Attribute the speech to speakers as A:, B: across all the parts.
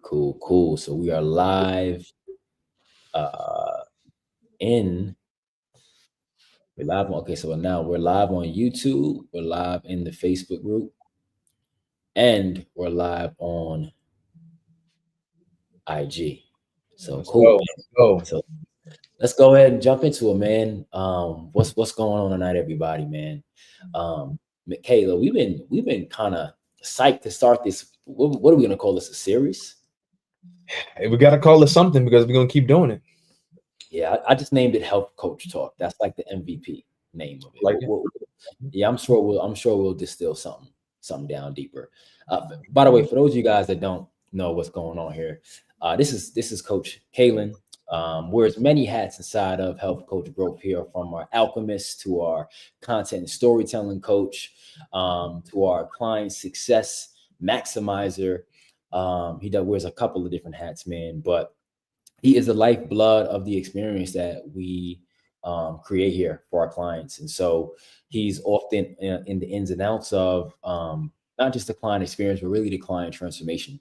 A: Cool. So we are live uh in we're live on okay, so now we're live on YouTube, we're live in the Facebook group, and we're live on IG. So
B: Let's
A: cool,
B: go.
A: man.
B: Let's go.
A: So let's go ahead and jump into it, man. What's going on tonight, everybody, man? Michaela, we've been kind of psyched to start this. What are we gonna call this? A series?
B: Hey, we gotta call it something because we're gonna keep doing it.
A: Yeah, I just named it Health Coach Talk. That's like the MVP name of it.
B: Like it.
A: Yeah, I'm sure we'll distill something down deeper. By the way, for those of you guys that don't know what's going on here, this is Coach Kalen. Wears many hats inside of Health Coach Growth here, from our alchemist to our content and storytelling coach, to our client success maximizer. He does wears a couple of different hats, man, but he is the lifeblood of the experience that we create here for our clients. And so he's often in the ins and outs of not just the client experience, but really the client transformation,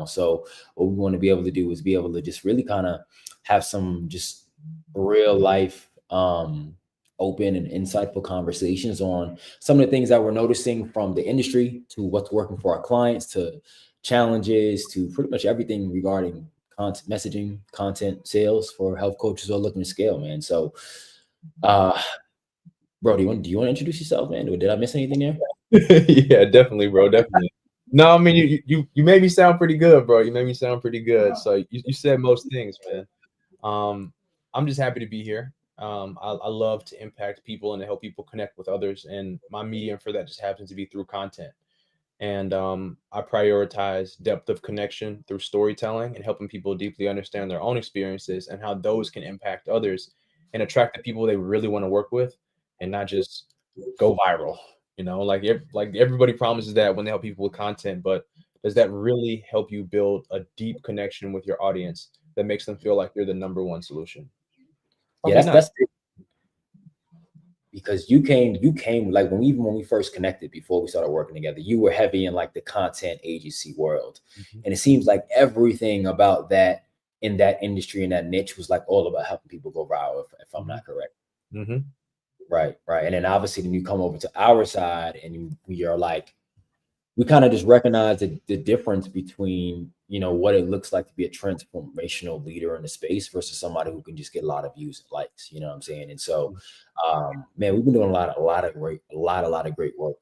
A: So what we want to be able to do is be able to just really kind of have some just real life, open and insightful conversations on some of the things that we're noticing from the industry to what's working for our clients, to challenges, to pretty much everything regarding content messaging, content sales for health coaches who are looking to scale, man. So, uh, bro, do you want to introduce yourself, man? Or did I miss anything there?
B: Yeah, definitely, bro. Definitely. No, I mean you made me sound pretty good, bro. You made me sound pretty good. So you said most things, man. I'm just happy to be here. I love to impact people and to help people connect with others, and my medium for that just happens to be through content. And I prioritize depth of connection through storytelling and helping people deeply understand their own experiences and how those can impact others and attract the people they really want to work with, and not just go viral. Like everybody promises that when they help people with content, but does that really help you build a deep connection with your audience that makes them feel like you're the number one solution?
A: Yeah,
B: Probably
A: that's
B: not.
A: that's because you came like when we first connected before we started working together. You were heavy in like the content agency world,
B: Mhm.
A: and it seems like everything about that in that industry and that niche was like all about helping people go viral. If I'm
B: Mhm.
A: not correct.
B: Mhm.
A: Right. And then obviously then you come over to our side and we are like, we kind of just recognize the difference between, what it looks like to be a transformational leader in the space versus somebody who can just get a lot of views and likes, you know what I'm saying? And so, man, we've been doing a lot of great work,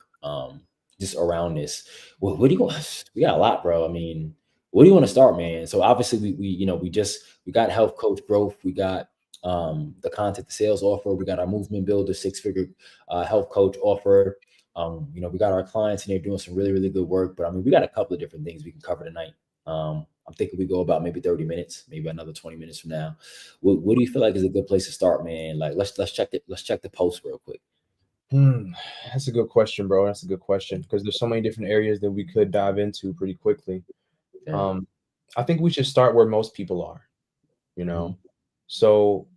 A: just around this. What do you want? We got a lot, bro. I mean, where do you want to start, man? So obviously we got health coach growth. We got the content, the sales offer. We got our movement builder, six-figure health coach offer. We got our clients and they're doing some really, really good work. But I mean, we got a couple of different things we can cover tonight. I'm thinking we go about maybe 30 minutes, maybe another 20 minutes from now. What do you feel like is a good place to start, man? Like let's check the post real quick.
B: Hmm, that's a good question, bro. That's a good question because there's so many different areas that we could dive into pretty quickly.
A: Yeah.
B: Um, I think we should start where most people are, you
A: Mhm.
B: know. So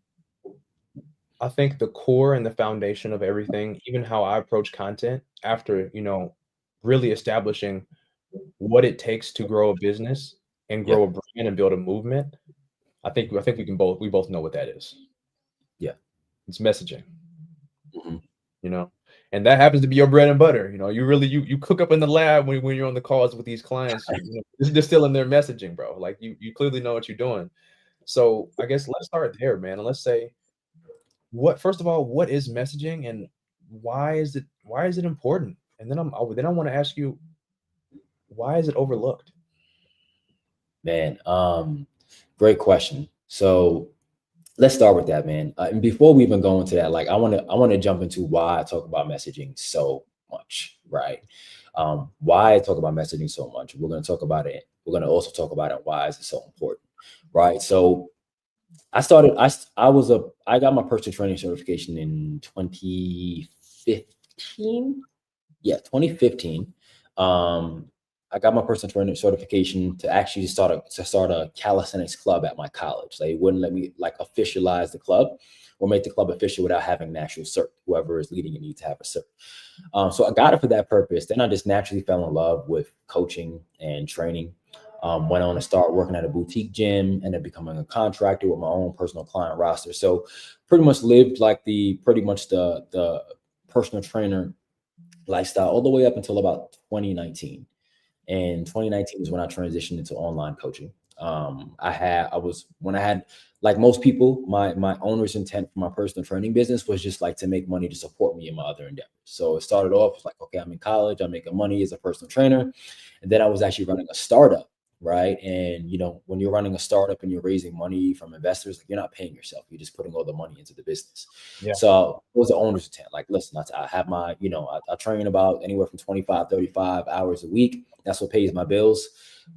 B: I think the core and the foundation of everything, even how I approach content after, really establishing what it takes to grow a business and grow a
A: Yep.
B: brand and build a movement. I think we both know what that is.
A: Yeah.
B: It's messaging,
A: Mhm.
B: you know. And that happens to be your bread and butter. You really you cook up in the lab when you're on the calls with these clients. This is distilling their messaging, bro. Like you clearly know what you're doing. So I guess let's start there, man. And let's say what first of all, what is messaging and why is it important? And then I want to ask you, why is it overlooked?
A: Man, great question. So let's start with that, man. And before we even go into that, like I want to jump into why I talk about messaging so much, right? Why I talk about messaging so much. We're going to talk about it. We're going to also talk about it. Why is it so important, right? So I started. I got my personal training certification in 2015. Yeah, 2015. Um, I got my personal trainer certification to actually start a calisthenics club at my college. They wouldn't let me like officialize the club or make the club official without having an actual cert. Whoever is leading it needs to have a cert. So I got it for that purpose. Then I just naturally fell in love with coaching and training. Went on to start working at a boutique gym, ended up becoming a contractor with my own personal client roster. So pretty much lived like the personal trainer lifestyle all the way up until about 2019. And 2019 is when I transitioned into online coaching. When I had, like most people, my owner's intent for my personal training business was just like to make money to support me in my other endeavors. So it started off like, okay, I'm in college, I'm making money as a personal trainer. And then I was actually running a startup, right? And when you're running a startup and you're raising money from investors, like, you're not paying yourself, you're just putting all the money into the business.
B: Yeah.
A: So it was the owner's intent. Like, listen, I have my, I train about anywhere from 25, 35 hours a week. That's what pays my bills.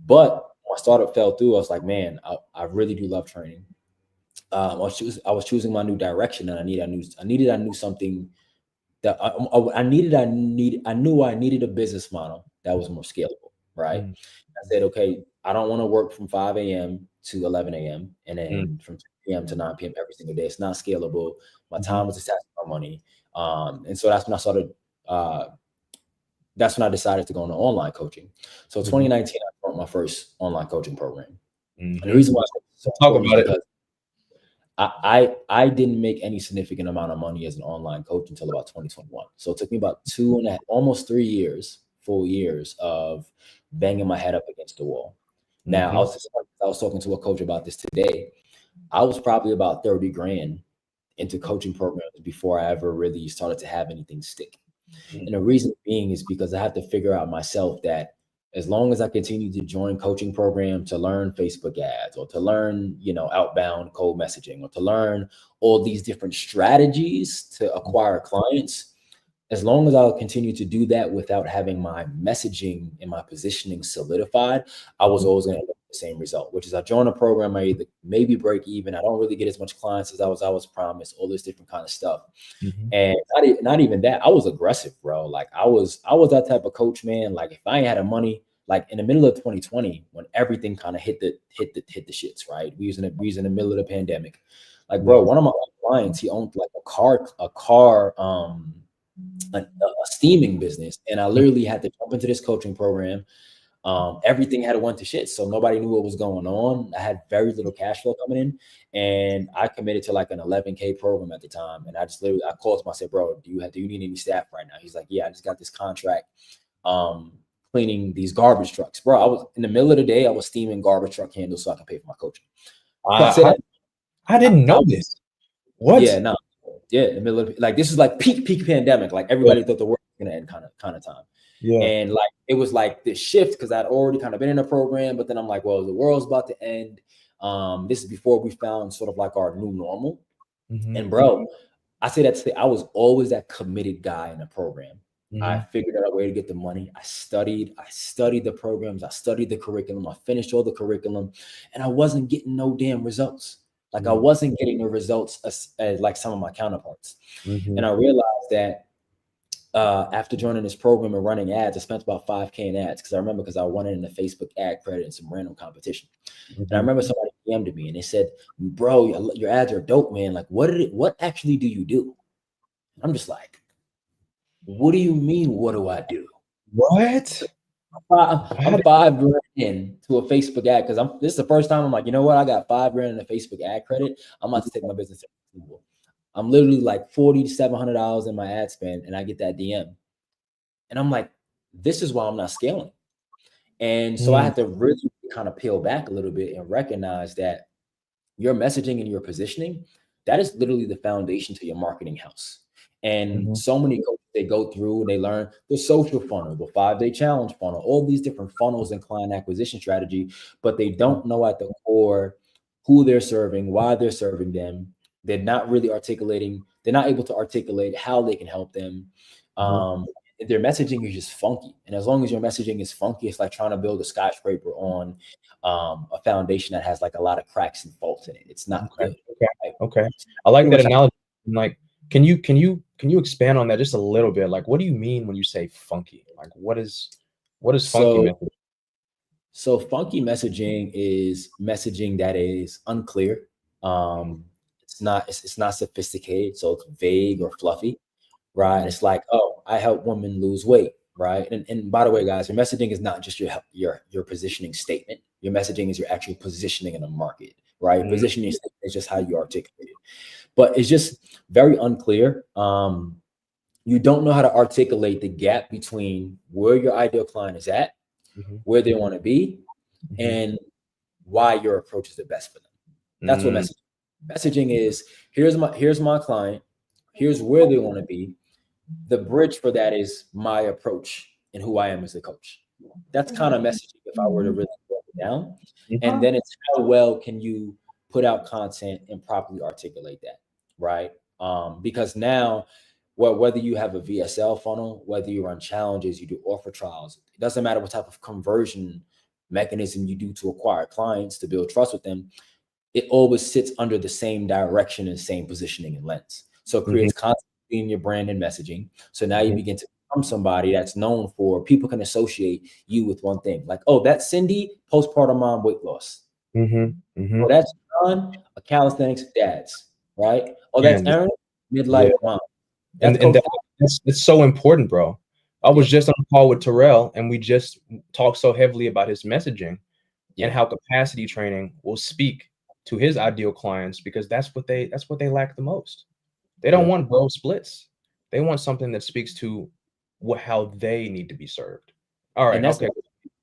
A: But my startup fell through. I was like, man, I really do love training. I was choosing my new direction, and I knew something that I knew I needed a business model that was more scalable, right?
B: Mm.
A: I said, okay, I don't want to work from 5 a.m. to 11 a.m. and then from 2 p.m. to 9 p.m. every single day. It's not scalable. My time was attached to my money. And so that's when I started, that's when I decided to go into online coaching. So 2019, I started my first online coaching program. And the reason why it's so
B: Talk
A: important
B: about
A: is because I didn't make any significant amount of money as an online coach until about 2021. So it took me about almost 3 years, full years of banging my head up against the wall. Now, I was talking to a coach about this today. I was probably about 30 grand into coaching programs before I ever really started to have anything stick. And the reason being is because I had to figure out myself that as long as I continue to join coaching programs to learn Facebook ads or to learn, outbound cold messaging or to learn all these different strategies to acquire clients, as long as I'll continue to do that without having my messaging and my positioning solidified, I was always going to end up with the same result, which is I join a program, I either maybe break even, I don't really get as much clients as I was promised, all this different kind of stuff. And not even that, I was aggressive, bro. Like I was that type of coach, man. Like if I ain't had the money, like in the middle of 2020, when everything kind of hit the shits, right? We was in the middle of the pandemic. Like, bro, one of my clients, he owned like a steaming business, and I literally had to jump into this coaching program. Everything had went to shit, so nobody knew what was going on. I had very little cash flow coming in, and I committed to like an 11K program at the time. And I called him. I said, "Bro, do you need any staff right now?" He's like, "Yeah, I just got this contract, cleaning these garbage trucks." Bro, I was in the middle of the day. I was steaming garbage truck handles so I can pay for my coaching.
B: I didn't know this. What?
A: Yeah, no. Yeah, in the middle of like this is like peak pandemic. Like everybody thought the world was gonna end kind of time.
B: Yeah.
A: And like it was like this shift because I'd already kind of been in a program, but then I'm like, well, the world's about to end. This is before we found sort of like our new normal. And bro, I say that to say I was always that committed guy in the program. I figured out a way to get the money. I studied the programs, I studied the curriculum, I finished all the curriculum, and I wasn't getting no damn results. Like I wasn't getting the results as like some of my counterparts. And I realized that after joining this program and running ads, I spent about 5K in ads because I won it in the Facebook ad credit and some random competition. And I remember somebody DM'd me and they said, "Bro, your ads are dope, man. Like, what actually do you do?" And I'm just like, "What do you mean? What do I do?"
B: What?
A: I'm 5 grand into a Facebook ad because this is the first time I'm like, you know what? I got 5 grand in a Facebook ad credit. I'm about to take my business to the table. I'm literally like $400 to $700 in my ad spend, and I get that DM, and I'm like, this is why I'm not scaling. And so I had to really kind of peel back a little bit and recognize that your messaging and your positioning, that is literally the foundation to your marketing house. And so many coaches, they go through and they learn the social funnel, the 5-day challenge funnel, all these different funnels and client acquisition strategy, but they don't know at the core who they're serving, why they're serving them. They're not really articulating, they're not able to articulate how they can help them. Their messaging is just funky. And as long as your messaging is funky, it's like trying to build a skyscraper on a foundation that has like a lot of cracks and faults in it. It's not good.
B: Okay. I like that analogy. Like, can you expand on that just a little bit? Like, what do you mean when you say funky? Like, what is funky messaging?
A: So funky messaging is messaging that is unclear. It's not sophisticated, so it's vague or fluffy, right? It's like, oh, I help women lose weight. right? And by the way, guys, your messaging is not just your positioning statement. Your messaging is your actual positioning in the market, right?
B: Mhm.
A: Positioning is just how you articulate it, but it's just very unclear. You don't know how to articulate the gap between where your ideal client is at,
B: Mhm.
A: where they want to be,
B: Mhm.
A: and why your approach is the best for them. That's what
B: Mm.
A: messaging is. Here's my client. Here's where they want to be. The bridge for that is my approach and who I am as a coach. That's kind of messaging if I were to really break it down. And
B: Mhm.
A: then it's how well can you put out content and properly articulate that, right? Because now, well, whether you have a VSL funnel, whether you run challenges, you do offer trials, it doesn't matter what type of conversion mechanism you do to acquire clients to build trust with them, it always sits under the same direction and same positioning and lens. So it
B: Mhm.
A: creates constantly in your brand and messaging. So now you
B: Mhm.
A: begin to become somebody that's known for, people can associate you with one thing. Like, oh, that's Cindy, postpartum mom, weight loss.
B: Mhm.
A: Oh,
B: Mhm.
A: that's John, a calisthenics dads, right? Oh, that's
B: Yeah.
A: Aaron,
B: Yeah.
A: midlife mom. That's
B: And
A: Coach.
B: that's it's so important, bro. I was
A: Yeah,
B: just on a call with Terrell, and we just talked so heavily about his messaging and
A: yeah.
B: how capacity training will speak to his ideal clients because that's what they lack the most. They don't
A: Yeah.
B: want bro splits. They want something that speaks to how they need to be served. All right,
A: And
B: okay.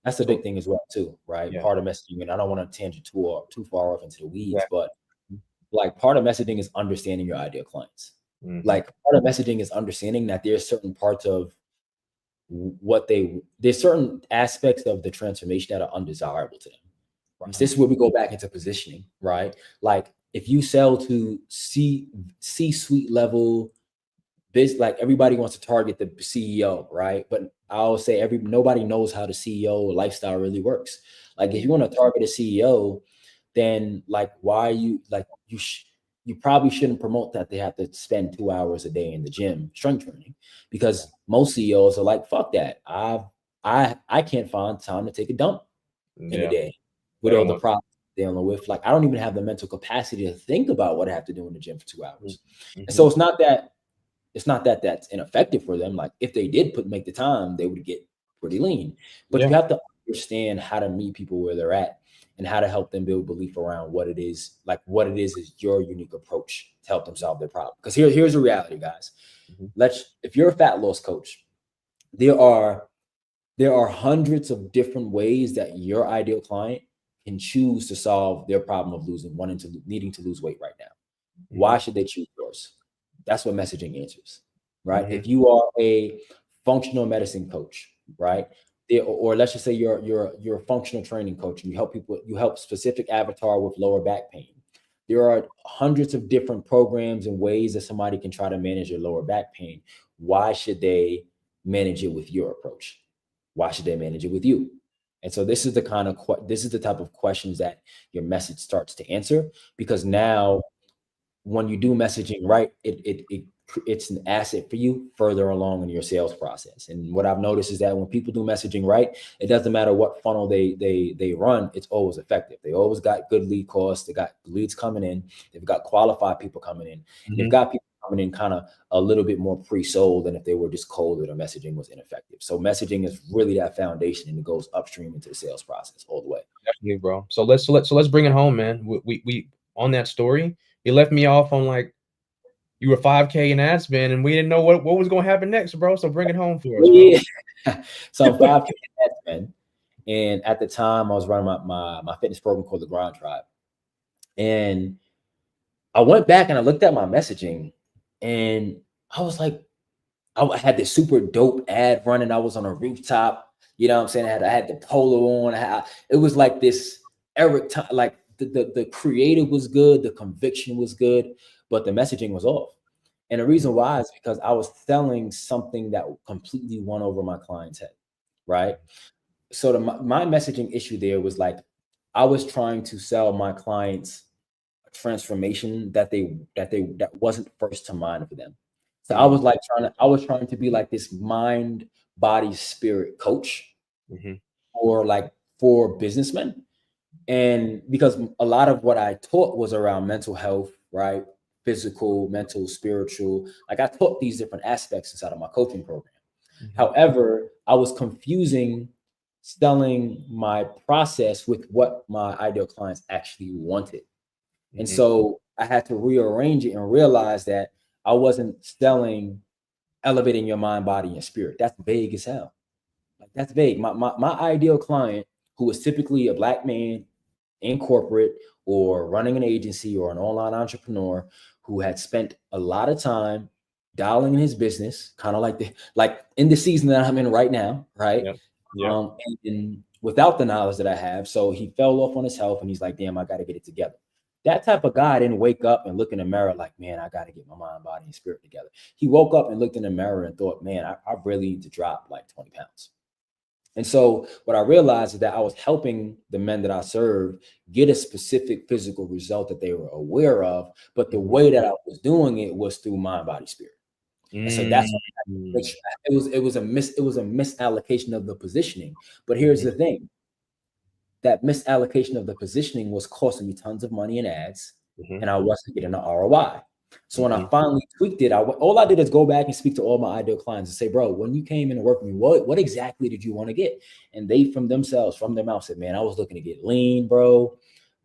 A: that's the
B: So
A: big thing as well, too, right?
B: yeah,
A: Part of messaging, and I don't want to tangent too far off into the weeds,
B: exactly.
A: but like part of messaging is understanding your ideal clients.
B: Mhm.
A: Like part of messaging is understanding that there's certain parts of there's certain aspects of the transformation that are undesirable to them. Right? So this is where we go back into positioning, right? Like if you sell to C-suite level like everybody wants to target the CEO, right? But I'll say nobody knows how the CEO lifestyle really works. Like if you want to target a CEO, then like why you like you probably shouldn't promote that they have to spend 2 hours a day in the gym strength training, because most CEOs are like, fuck that. I can't find time to take a dump in the
B: Yeah,
A: day
B: they
A: with all
B: don't
A: the
B: want.
A: problems they're dealing with. Like I don't even have the mental capacity to think about what I have to do in the gym for 2 hours. And
B: Mhm.
A: so it's not that that's ineffective for them. Like if they did make the time, they would get pretty lean. But
B: Yeah,
A: you have to understand how to meet people where they're at and how to help them build belief around what it is. Like what it is your unique approach to help them solve their problem. Because here's the reality, guys.
B: mhm.
A: If you're a fat loss coach, there are hundreds of different ways that your ideal client can choose to solve their problem of needing to lose weight right now. Why
B: Mhm.
A: should they choose yours? That's what messaging answers, right?
B: Mhm.
A: If you are a functional medicine coach, right? Or let's just say you're a functional training coach and you help specific avatar with lower back pain. There are hundreds of different programs and ways that somebody can try to manage your lower back pain. Why should they manage it with your approach? Why should they manage it with you? And so this is the type of questions that your message starts to answer, because now when you do messaging right, it's an asset for you further along in your sales process. And what I've noticed is that when people do messaging right, it doesn't matter what funnel they run, it's always effective. They always got good lead costs, they got leads coming in, they've got qualified people coming in, and they've
B: Mhm.
A: got people coming in kind of a little bit more pre-sold than if they were just cold or their messaging was ineffective. So messaging is really that foundation, and it goes upstream into the sales process all the way.
B: Definitely, bro. So let's bring it home, man. We on that story. You left me off on like you were 5K in Aspen, and we didn't know what was going to happen next, bro. So bring it home for us, bro.
A: Yeah. So I'm 5K man. And at the time, I was running my fitness program called the Grind Tribe. And I went back and I looked at my messaging, and I was like, I had this super dope ad running. I was on a rooftop. You know what I'm saying? I had the polo on. It was like this Eric time, like the creative was good, the conviction was good, but the messaging was off. And the reason why is because I was selling something that completely won over my client's head, right? So my messaging issue there was like I was trying to sell my clients a transformation that wasn't first to mind for them. So
B: Mm.
A: I was trying to be like this mind, body, spirit coach
B: Mhm.
A: for businessmen. And because a lot of what I taught was around mental health, right? Physical, mental, spiritual. Like I taught these different aspects inside of my coaching program.
B: Mhm.
A: However, I was confusing selling my process with what my ideal clients actually wanted. And so I had to rearrange it and realize that I wasn't selling elevating your mind, body, and spirit. That's vague as hell. Like that's vague. My ideal client, who is typically a Black man in corporate or running an agency or an online entrepreneur who had spent a lot of time dialing in his business, kind of like in the season that I'm in right now, right?
B: Yep. Yep.
A: And without the knowledge that I have. So he fell off on his health and he's like, damn, I got to get it together. That type of guy didn't wake up and look in the mirror like, man, I got to get my mind, body, and spirit together. He woke up and looked in the mirror and thought, man, I really need to drop like 20 pounds. And so what I realized is that I was helping the men that I served get a specific physical result that they were aware of, but the way that I was doing it was through mind, body, spirit. And so that's it was a misallocation of the positioning. But here's the thing: that misallocation of the positioning was costing me tons of money in ads, and I wasn't getting the ROI. So when I finally tweaked it, all I did is go back and speak to all my ideal clients and say, bro, when you came in to work with me, what exactly did you want to get? And they from their mouth said, man, I was looking to get lean, bro.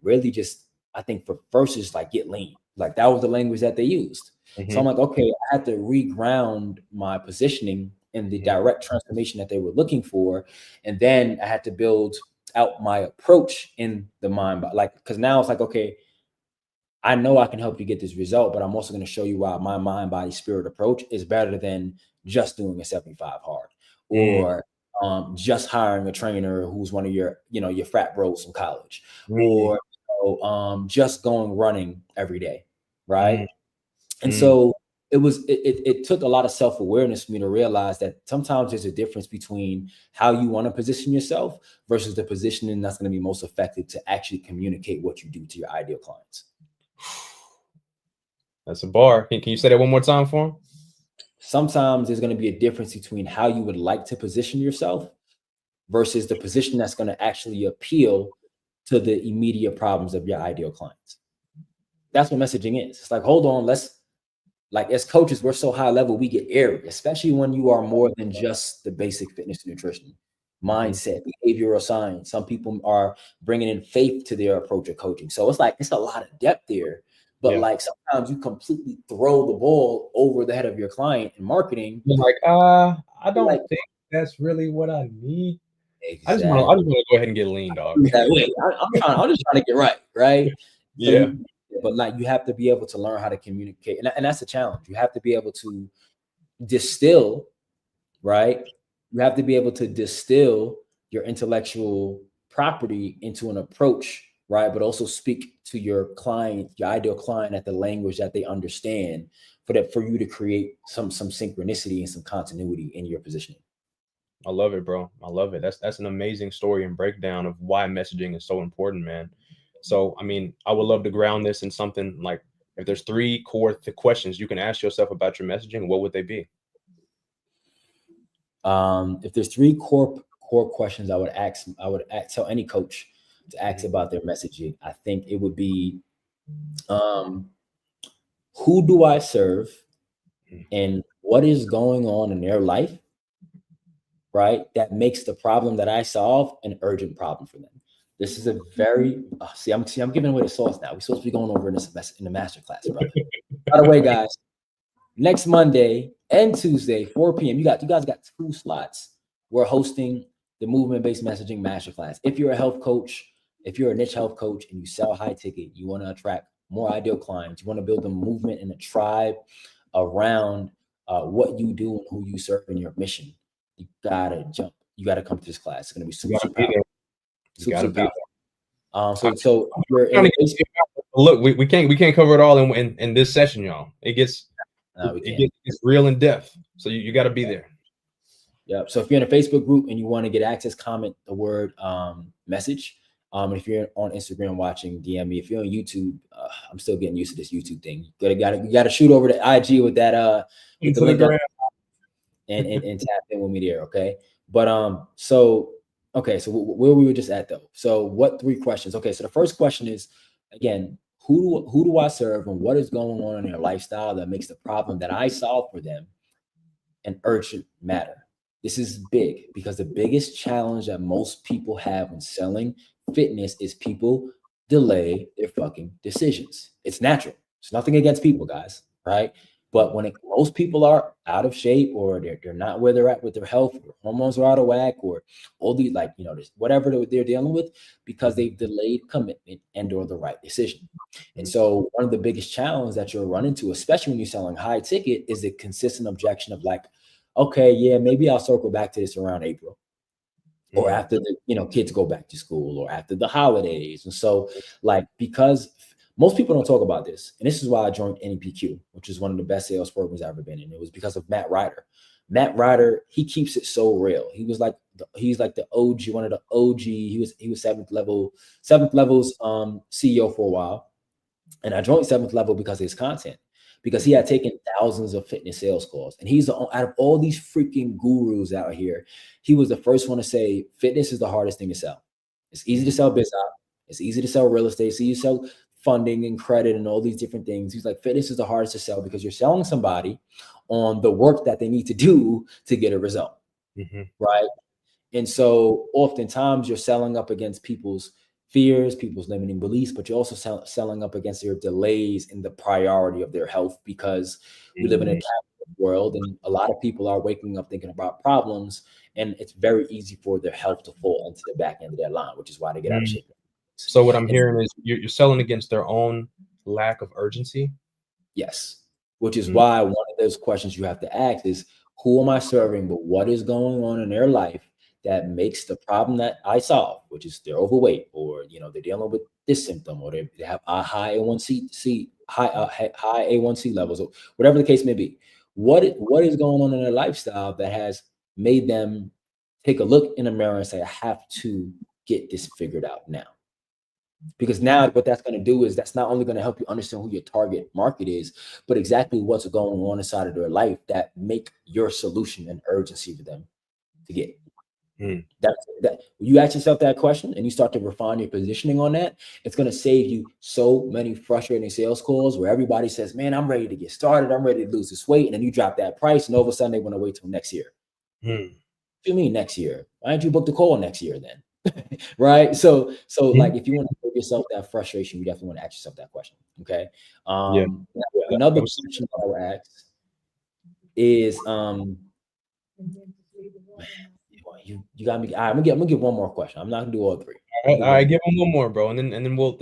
A: Really just, I think for first is like get lean. Like that was the language that they used. So I'm like, okay, I had to reground my positioning in the direct transformation that they were looking for. And then I had to build out my approach in the mind, like, because now it's like, okay, I know I can help you get this result, but I'm also going to show you why my mind, body, spirit approach is better than just doing a 75 hard or just hiring a trainer who's one of your, your frat bros from college or just going running every day. Right. And so it took a lot of self-awareness for me to realize that sometimes there's a difference between how you want to position yourself versus the positioning that's going to be most effective to actually communicate what you do to your ideal clients.
B: That's a bar. Can you say that one more time for him?
A: Sometimes there's going to be a difference between how you would like to position yourself versus the position that's going to actually appeal to the immediate problems of your ideal clients. That's what messaging is. It's like, hold on, like as coaches, we're so high level, we get airy, especially when you are more than just the basic fitness and nutrition, mindset, behavioral science. Some people are bringing in faith to their approach of coaching. So it's like, it's a lot of depth there. But like sometimes you completely throw the ball over the head of your client in marketing.
B: You're like, I don't think that's really what I need. Exactly. I just want to go ahead and get lean, dog.
A: I'm just trying to get right? So but like you have to be able to learn how to communicate, and that's a challenge. You have to be able to distill, right? You have to be able to distill your intellectual property into an approach, right? But also speak to your client, your ideal client, at the language that they understand, for you to create some synchronicity and some continuity in your positioning.
B: I love it, bro. I love it. That's an amazing story and breakdown of why messaging is so important, man. So, I mean, I would love to ground this in something like, if there's 3 core questions you can ask yourself about your messaging, what would they be?
A: If there's 3 core questions I would tell any coach to ask about their messaging, I think it would be, who do I serve and what is going on in their life, right? That makes the problem that I solve an urgent problem for them. This is a very I'm giving away the sauce now. We're supposed to be going over in the master class, brother. By the way, guys, next Monday and Tuesday, 4 p.m. You guys got 2 slots. We're hosting the movement-based messaging masterclass. If you're a health coach, if you're a niche health coach and you sell high ticket, you want to attract more ideal clients, you want to build a movement and a tribe around what you do and who you serve in your mission, you gotta jump. You gotta come to this class. It's gonna be super powerful. Super powerful. So
B: look, we can't cover it all in this session, y'all. It gets real in depth. So you got to be there.
A: Yeah. So if you're in a Facebook group and you want to get access, comment the word message. If you're on Instagram watching, DM me. If you're on YouTube, I'm still getting used to this YouTube thing. You got to shoot over to IG with that with the link and tap in with me there. Okay. But so where we were just at though. So what 3 questions? Okay. So the first question is, again, who do I serve and what is going on in their lifestyle that makes the problem that I solve for them an urgent matter? This is big because the biggest challenge that most people have when selling fitness is people delay their fucking decisions. It's natural. It's nothing against people, guys, right? But when most people are out of shape, or they're not where they're at with their health, or hormones are out of whack, or all these, like, whatever they're dealing with, because they've delayed commitment and or the right decision. And so one of the biggest challenges that you'll run into, especially when you're selling high ticket, is the consistent objection of like, okay, yeah, maybe I'll circle back to this around April, or after the kids go back to school, or after the holidays. And so, like, because most people don't talk about this, and this is why I joined NPQ, which is one of the best sales programs I've ever been in. It was because of Matt Ryder. Matt Ryder, he keeps it so real. He was like he's like the OG, one of the OG. He was seventh level's CEO for a while, and I joined seventh level because of his content, because he had taken thousands of fitness sales calls. And he's out of all these freaking gurus out here, he was the first one to say fitness is the hardest thing to sell. It's easy to sell biz op, it's easy to sell real estate, it's easy to sell funding and credit and all these different things. He's like, fitness is the hardest to sell because you're selling somebody on the work that they need to do to get a result. Right. And so oftentimes you're selling up against people's fears, people's limiting beliefs, but you're also selling up against their delays in the priority of their health, because we live in a capitalist world, and a lot of people are waking up thinking about problems, and it's very easy for their health to fall into the back end of their line, which is why they get out of shape.
B: So what I'm hearing is you're selling against their own lack of urgency.
A: Yes, which is why one of those questions you have to ask is, who am I serving, but what is going on in their life that makes the problem that I solve, which is they're overweight, or they're dealing with this symptom, or they have a high high A1C levels, or whatever the case may be. What is going on in their lifestyle that has made them take a look in the mirror and say, I have to get this figured out now? Because now what that's going to do is, that's not only going to help you understand who your target market is, but exactly what's going on inside of their life that make your solution an urgency for them to get. That you ask yourself that question and you start to refine your positioning on that, it's going to save you so many frustrating sales calls where everybody says, man, I'm ready to get started, I'm ready to lose this weight, and then you drop that price, and all of a sudden they want to wait till next year. What do you mean next year? Why don't you book the call next year then? Right. So like, if you want to give yourself that frustration, you definitely want to ask yourself that question. Okay. Another question that I would ask is, you got me. I'm gonna get one more question. I'm not gonna do all three.
B: All right, give them one more, bro, and then we'll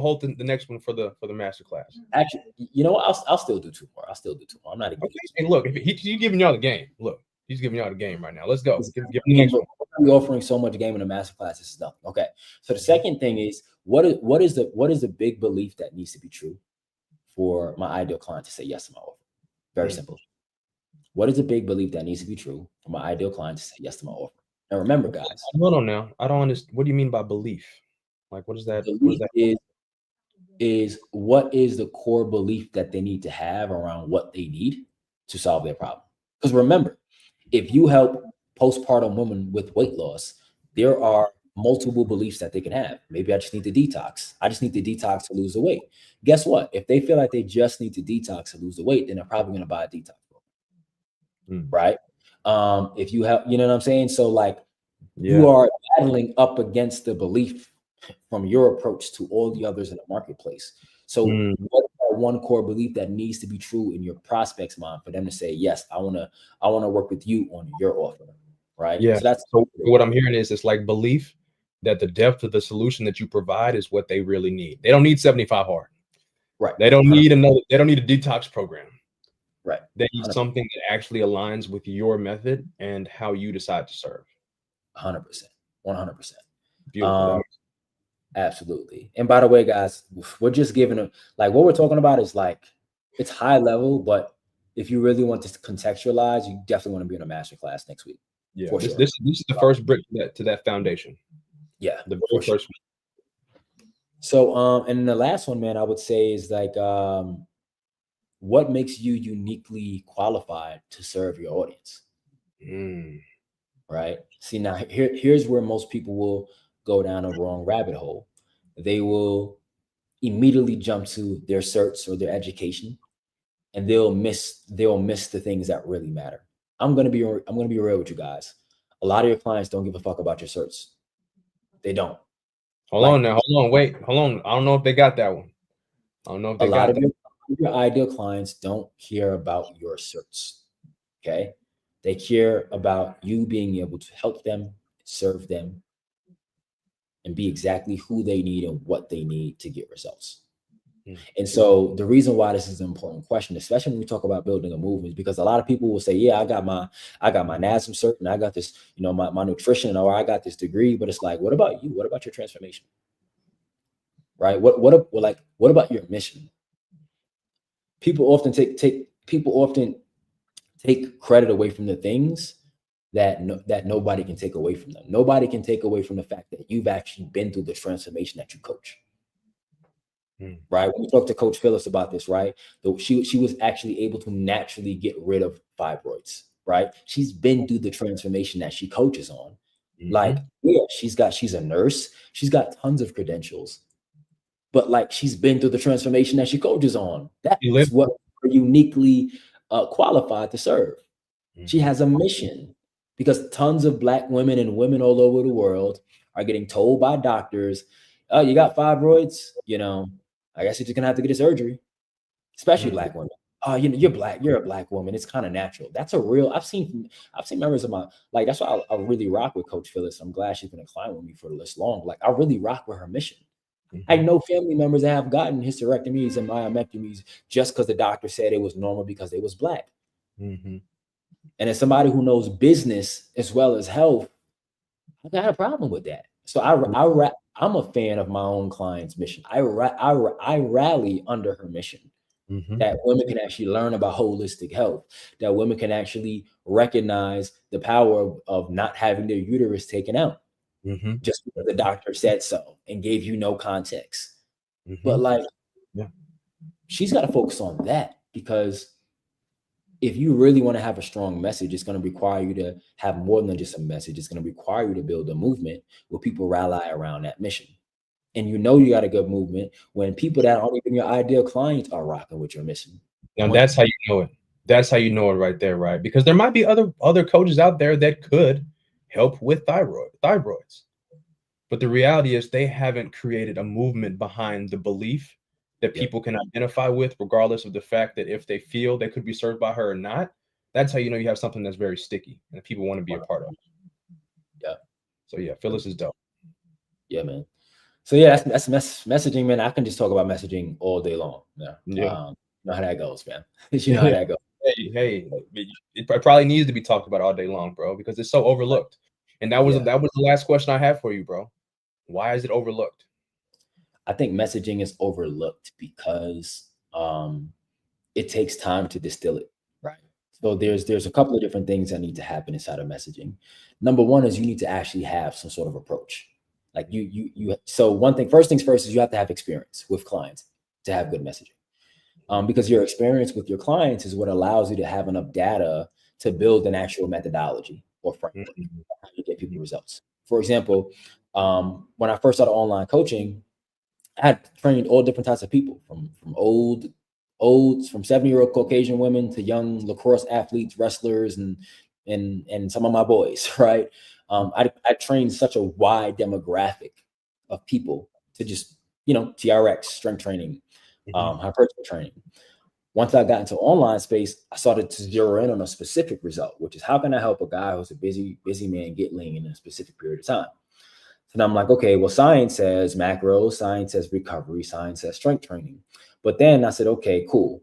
B: hold the next one for the master class.
A: Actually, you know what? I'll still do two more. I'm not.
B: Okay. Hey, look, if he's giving y'all the game. Look, he's giving y'all the game right now. Let's go. Give the next one.
A: We're offering so much game in the master class. This is nothing. Okay. So the second thing is, what is the big belief that needs to be true for my ideal client to say yes to my offer? Very simple. What is the big belief that needs to be true for my ideal client to say yes to my offer? Now, remember, guys.
B: Hold on now. I don't understand. What do you mean by belief? Like, what is that?
A: What is the core belief that they need to have around what they need to solve their problem? Because remember, if you help postpartum women with weight loss, there are multiple beliefs that they can have. Maybe I just need to detox. I just need to detox to lose the weight. Guess what? If they feel like they just need to detox to lose the weight, then they're probably going to buy a detox program. Right? If you have, you know what I'm saying? So like, you are battling up against the belief from your approach to all the others in the marketplace. So what is that one core belief that needs to be true in your prospect's mind for them to say, yes, I want to work with you on your offer. Right.
B: Yeah. So what I'm hearing is, it's like belief that the depth of the solution that you provide is what they really need. They don't need 75 hard.
A: Right.
B: They don't need they don't need a detox program.
A: Right.
B: They need 100%. Something that actually aligns with your method and how you decide to serve.
A: 100%. 100%.
B: Beautiful.
A: Absolutely. And by the way, guys, we're just giving them, like, what we're talking about is like, it's high level, but if you really want to contextualize, you definitely want to be in a masterclass next week.
B: Yeah. This is the first brick to that foundation.
A: Yeah.
B: The very first one.
A: So, and the last one, man, I would say is like, what makes you uniquely qualified to serve your audience? Right. See, now here's where most people will go down a wrong rabbit hole. They will immediately jump to their certs or their education, and they'll miss the things that really matter. I'm gonna be real with you guys. A lot of your clients don't give a fuck about your certs. They don't.
B: Hold
A: Like
B: on now. Hold on. Wait. Hold on. I don't know if they got that one. I don't know if
A: a
B: they
A: lot
B: got
A: of
B: that.
A: your ideal clients don't care about your certs. Okay. They care about you being able to help them, serve them, and be exactly who they need and what they need to get results. And so the reason why this is an important question, especially when we talk about building a movement, is because a lot of people will say, yeah, I got my NASM cert and I got this, my nutrition, or I got this degree. But it's like, what about you? What about your transformation? Right? What about your mission? People often take credit away from the things that nobody can take away from them. Nobody can take away from the fact that you've actually been through the transformation that you coach. Right? When we talked to Coach Phillips about this, right? She was actually able to naturally get rid of fibroids, right? She's been through the transformation that she coaches on. Like, yeah, she's a nurse, she's got tons of credentials, but like she's been through the transformation that she coaches on. That's what we're uniquely qualified to serve. She has a mission because tons of Black women and women all over the world are getting told by doctors, oh, you got fibroids, I guess you're just gonna have to get a surgery, especially Black women. Oh, you're Black, you're a Black woman. It's kind of natural. That's a real, I've seen members of my, like, that's why I really rock with Coach Phyllis. I'm glad she's been a client with me for this long. Like, I really rock with her mission. I know family members that have gotten hysterectomies and myomectomies just because the doctor said it was normal because they was Black. And as somebody who knows business as well as health, I got a problem with that. So I'm a fan of my own client's mission. I rally under her mission that women can actually learn about holistic health, that women can actually recognize the power of not having their uterus taken out just because the doctor said so and gave you no context. But like, she's got to focus on that, because if you really want to have a strong message, it's going to require you to have more than just a message. It's going to require you to build a movement where people rally around that mission. And you got a good movement when people that aren't even your ideal clients are rocking with your mission.
B: Now that's how you know it. That's how you know it right there, right? Because there might be other coaches out there that could help with thyroids. But the reality is they haven't created a movement behind the belief that people can identify with, regardless of the fact that if they feel they could be served by her or not. That's how you know you have something that's very sticky and people want to be a part of.
A: Yeah.
B: So yeah, Phyllis is dope.
A: Yeah, man. So yeah, that's messaging, man. I can just talk about messaging all day long. Yeah. You know how that goes, man. You know how that goes.
B: Hey, it probably needs to be talked about all day long, bro, because it's so overlooked. And that was the last question I had for you, bro. Why is it overlooked?
A: I think messaging is overlooked because it takes time to distill it. Right. So there's a couple of different things that need to happen inside of messaging. Number one is you need to actually have some sort of approach. Like so first things first is you have to have experience with clients to have good messaging. Because your experience with your clients is what allows you to have enough data to build an actual methodology or framework how you get people results. For example, when I first started online coaching, I had trained all different types of people, from old from 70-year-old Caucasian women to young lacrosse athletes, wrestlers, and some of my boys, right? I trained such a wide demographic of people to just, TRX, strength training, hypertrophy training. Once I got into online space, I started to zero in on a specific result, which is how can I help a guy who's a busy man get lean in a specific period of time? And I'm like, okay, well, science says macros, science says recovery, science says strength training. But then I said, okay, cool.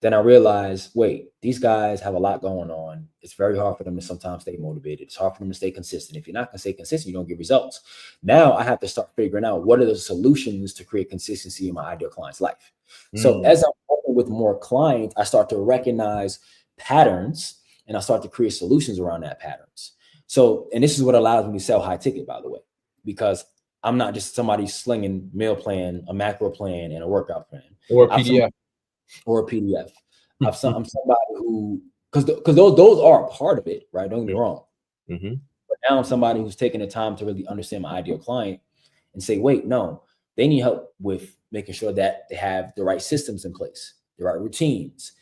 A: Then I realized, wait, these guys have a lot going on. It's very hard for them to sometimes stay motivated. It's hard for them to stay consistent. If you're not going to stay consistent, you don't get results. Now I have to start figuring out what are the solutions to create consistency in my ideal client's life. So as I'm working with more clients, I start to recognize patterns and I start to create solutions around that patterns. So, and this is what allows me to sell high ticket, by the way, because I'm not just somebody slinging meal plan, a macro plan, and a workout plan.
B: Or a PDF.
A: I'm somebody who, because those are a part of it, right? Don't get me wrong. But now I'm somebody who's taking the time to really understand my ideal client and say, wait, no, they need help with making sure that they have the right systems in place, the right routines,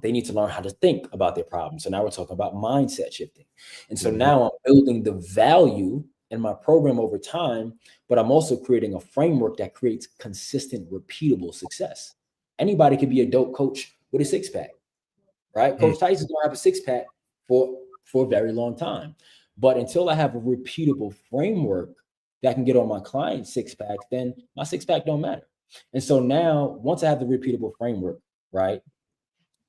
A: They need to learn how to think about their problem. So now we're talking about mindset shifting. And so now I'm building the value in my program over time, but I'm also creating a framework that creates consistent, repeatable success. Anybody could be a dope coach with a six pack, right? Coach Tyson's gonna have a six pack for a very long time. But until I have a repeatable framework that can get on my client's six packs, then my six pack don't matter. And so now, once I have the repeatable framework, right,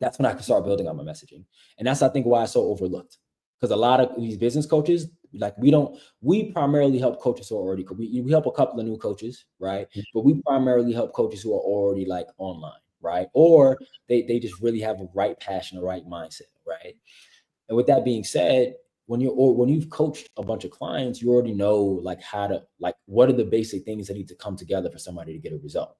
A: that's when I can start building on my messaging. And that's, I think, why it's so overlooked. Because a lot of these business coaches, like we primarily help coaches who are already, we help a couple of new coaches, right? But we primarily help coaches who are already like online, right? Or they just really have a right passion, a right mindset, right? And with that being said, when you've coached a bunch of clients, you already know like how to, like, what are the basic things that need to come together for somebody to get a result.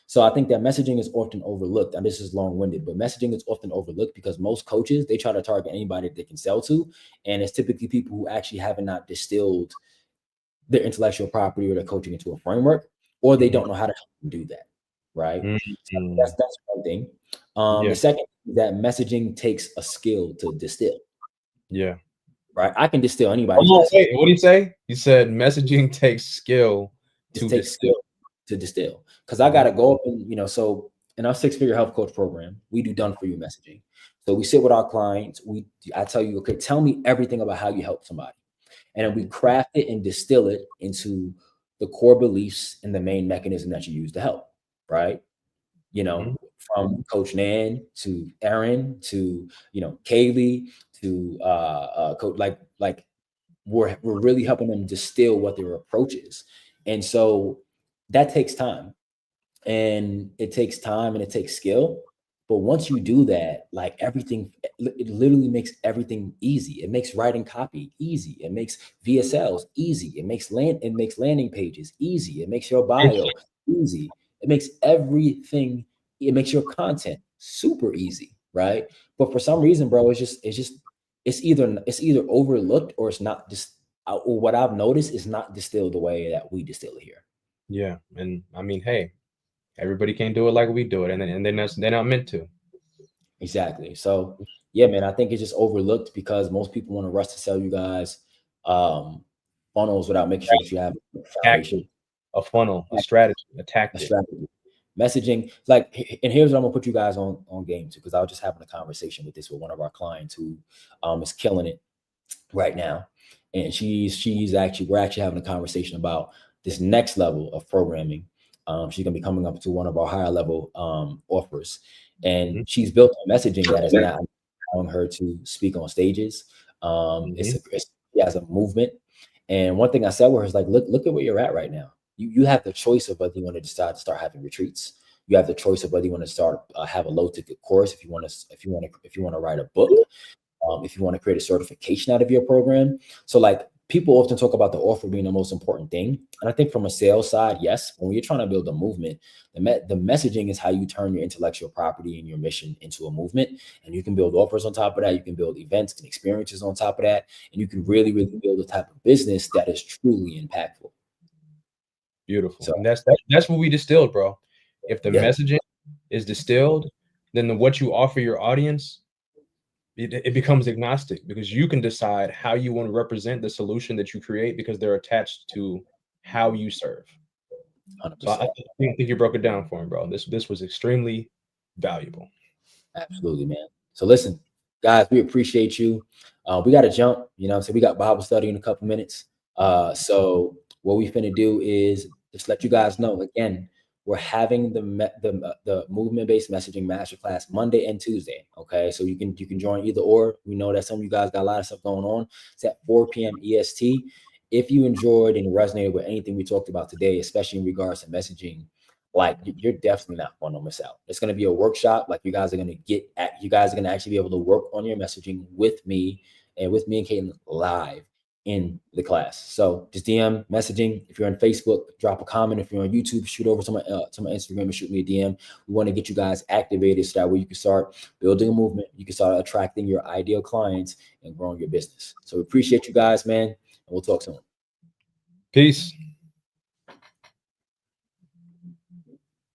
A: So I think that messaging is often overlooked, and this is long-winded, but messaging is often overlooked because most coaches, they try to target anybody that they can sell to. And it's typically people who actually haven't not distilled their intellectual property or their coaching into a framework, or they don't know how to help them do that. Right. So that's one thing. The second is that messaging takes a skill to distill.
B: Yeah.
A: Right. I can distill anybody's
B: message. Wait, what did you say? You said messaging takes skill to distill.
A: Because I got to go up and, so in our 6-figure health coach program, we do done for you messaging. So we sit with our clients. I tell you, okay, tell me everything about how you help somebody. And then we craft it and distill it into the core beliefs and the main mechanism that you use to help. Right. From Coach Nan to Aaron to, Kaylee to Coach, like we're really helping them distill what their approach is. And so that takes time, and it takes skill. But once you do that, like everything, it literally makes everything easy. It makes writing copy easy. It makes VSLs easy. It makes landing pages easy. It makes your bio easy. It makes everything. It makes your content super easy, right? But for some reason, bro, it's either overlooked or it's not just. Or what I've noticed is not distilled the way that we distill it here.
B: Yeah, and I mean, hey, everybody can't do it like we do it, and they're not meant to.
A: Exactly. So yeah, man, I think it's just overlooked because most people want to rush to sell you guys funnels without making sure that you have
B: a funnel, a strategy, a tactic.
A: Messaging, like, and here's what I'm gonna put you guys on game to, because I was just having a conversation with one of our clients who is killing it right now. And we're actually having a conversation about this next level of programming. She's gonna be coming up to one of our higher level offers, and she's built a messaging that is now allowing her to speak on stages. She has a movement. And one thing I said with her is like, look at where you're at right now. You have the choice of whether you want to decide to start having retreats. You have the choice of whether you want to start have a low ticket course, if you want to write a book, if you want to create a certification out of your program. So like, people often talk about the offer being the most important thing. And I think from a sales side, yes, when you're trying to build a movement, the messaging is how you turn your intellectual property and your mission into a movement. And you can build offers on top of that. You can build events and experiences on top of that. And you can really, really build a type of business that is truly impactful.
B: Beautiful. So, and that's what we distilled, bro. If the messaging is distilled, then what you offer your audience, it becomes agnostic, because you can decide how you want to represent the solution that you create, because they're attached to how you serve. 100%. So I think you broke it down for him, bro. This was extremely valuable.
A: Absolutely, man. So listen, guys, we appreciate you. We got to jump, so we got Bible study in a couple minutes. So what we finna do is just let you guys know, again, we're having the movement-based messaging masterclass Monday and Tuesday. Okay, so you can join either or. We know that some of you guys got a lot of stuff going on. It's at 4 p.m. EST. If you enjoyed and resonated with anything we talked about today, especially in regards to messaging, like, you're definitely not going to miss out. It's going to be a workshop. Like, you guys are going to actually be able to work on your messaging with me and Caitlin live in the class. So just DM messaging. If you're on Facebook, drop a comment. If you're on YouTube, shoot over to my Instagram and shoot me a DM. We want to get you guys activated so that way you can start building a movement. You can start attracting your ideal clients and growing your business. So we appreciate you guys, man. And we'll talk soon.
B: Peace.